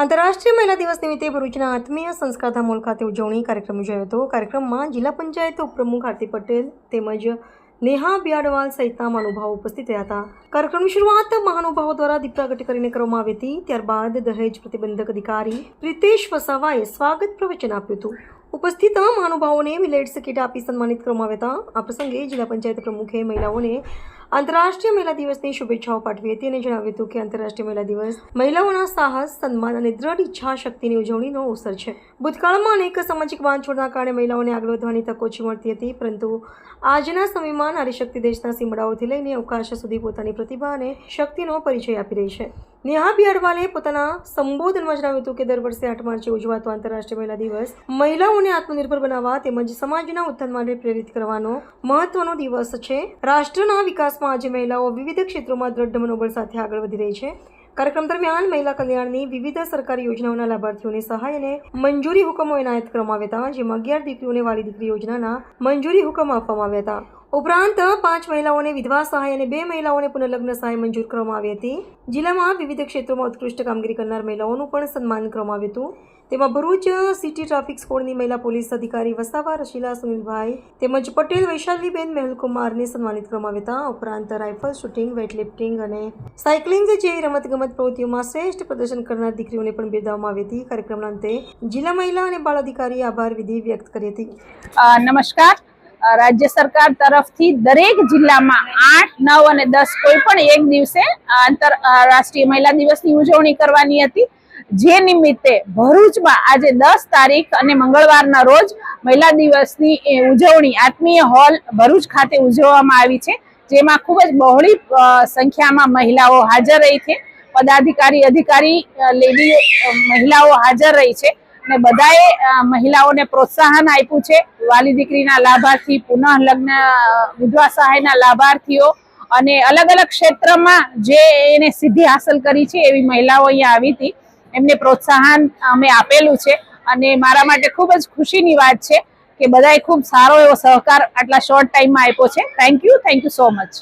આંતરરાષ્ટ્રીય મહિલા દિવસ નિમિત્તે ભરૂચના આત્મીય સંસ્કારધામ મોલ ખાતે ઉજવણી કાર્યક્રમ યોજાયો હતો। કાર્યક્રમમાં જિલ્લા પંચાયત ઉપપ્રમુખ આરતી પટેલ તેમજ નેહા બિયાડવાલ સહિતના મહાનુભાવો ઉપસ્થિત રહ્યા હતા। કાર્યક્રમની શરૂઆત મહાનુભાવો દ્વારા દીપ પ્રાગટ્ય કરીને કરવામાં આવી હતી। ત્યારબાદ દહેજ પ્રતિબંધક અધિકારી પ્રિતેશ વસાવાએ સ્વાગત પ્રવચન આપ્યું હતું। ઉપસ્થિત મહાનુભાવોને મિલેટ્સ કીટ આપી સન્માનિત કરવામાં આવ્યા હતા। આ પ્રસંગે જિલ્લા પંચાયત પ્રમુખે મહિલાઓને આંતરરાષ્ટ્રીય મહિલા દિવસની શુભેચ્છાઓ પાઠવી હતી અને જણાવ્યું હતું કે આંતરરાષ્ટ્રીય મહિલા દિવસ મહિલાઓના સાહસ, સન્માન અને દ્રઢ ઈચ્છા શક્તિની ઉજવણીનો અવસર છે। ભૂતકાળમાં અનેક સામાજિક બાંધછોડના કારણે મહિલાઓને આગળ વધવાની તક ઓછી મળતી હતી, પરંતુ આજના સમયમાં નારી શક્તિ દેશના સીમડાઓથી લઈને અવકાશ સુધી પોતાની પ્રતિભા અને શક્તિનો પરિચય આપી રહી છે। નેહા બિયાડવાલે પોતાના સંબોધનમાં જણાવ્યું હતું કે દર વર્ષે 8 માર્ચે ઉજવાતો આંતરરાષ્ટ્રીય મહિલા દિવસ મહિલાઓને આત્મનિર્ભર બનાવવા તેમજ સમાજના ઉત્થાન માટે પ્રેરિત કરવાનો મહત્વનો દિવસ છે। રાષ્ટ્રના વિકાસમાં આજે મહિલાઓ વિવિધ ક્ષેત્રોમાં દ્રઢ મનોબળ સાથે આગળ વધી રહી છે। કાર્યક્રમ દરમિયાન મહિલા કલ્યાણની વિવિધ સરકારી યોજનાઓના લાભાર્થીઓને સહાય અને મંજૂરી હુકમો એનાયત કરવામાં આવ્યા હતા, જેમાં 11 દીકરીઓને વાલી દીકરી યોજનાના મંજૂરી હુકમ આપવામાં આવ્યા હતા। ઉપરાંત 5 મહિલાઓને વિધવા સહાય અને 2 મહિલાઓને પુનર્લગ્ન સહાય મંજૂર કરવામાં આવી હતી। જિલ્લામાં વિવિધ ક્ષેત્રોમાં ઉત્કૃષ્ટ કામગીરી કરનાર મહિલાઓનું પણ સન્માન કરવામાં આવ્યું હતું। તેમાં ભરૂચ સિટી ટ્રાફિક સ્કોડની મહિલા પોલીસ અધિકારી વસાવા રશીલા સુનિલભાઈ તેમજ પટેલ વૈશાલીબેન મેહુલકુમારને સન્માનિત કરવામાં આવ્યા હતા। ઉપરાંત રાઇફલ શૂટિંગ, વેઇટલિફ્ટિંગ અને સાયકલિંગ જેવી રમતગમત પ્રવૃત્તિઓમાં શ્રેષ્ઠ પ્રદર્શન કરનાર દીકરીઓને પણ બિરદાવવામાં આવી હતી। કાર્યક્રમના અંતે જિલ્લા મહિલા અને બાળ અધિકારીએ આભાર વિધિ વ્યક્ત કરી હતી। નમસ્કાર। રાજ્ય સરકાર તરફથી દરેક જિલ્લામાં 8, 9 અને 10 કોઈ પણ એક દિવસે આંતરરાષ્ટ્રીય મહિલા દિવસની ઉજવણી કરવાની હતી, જે નિમિત્તે ભરૂચમાં આજે 10 તારીખ અને મંગળવારના રોજ મહિલા દિવસની ઉજવણી આત્મીય હોલ ભરૂચ ખાતે ઉજવવામાં આવી છે, જેમાં ખૂબ જ બહોળી સંખ્યામાં મહિલાઓ હાજર રહી છે। પદાધિકારી, અધિકારી, લેડી મહિલાઓ હાજર રહી છે અને બધાએ મહિલાઓને પ્રોત્સાહન આપ્યું છે। વાલી દીકરીના લાભાર્થી, પુનઃ લગ્ન, વિધવા સહાયના લાભાર્થીઓ અને અલગ અલગ ક્ષેત્રમાં જે એને સિદ્ધિ હાંસલ કરી છે એવી મહિલાઓ અહીંયા આવી હતી, એમને પ્રોત્સાહન અમે આપેલું છે અને મારા માટે ખૂબ જ ખુશીની વાત છે કે બધાએ ખૂબ સારો એવો સહકાર આટલા શોર્ટ ટાઈમમાં આપ્યો છે। Thank you so much.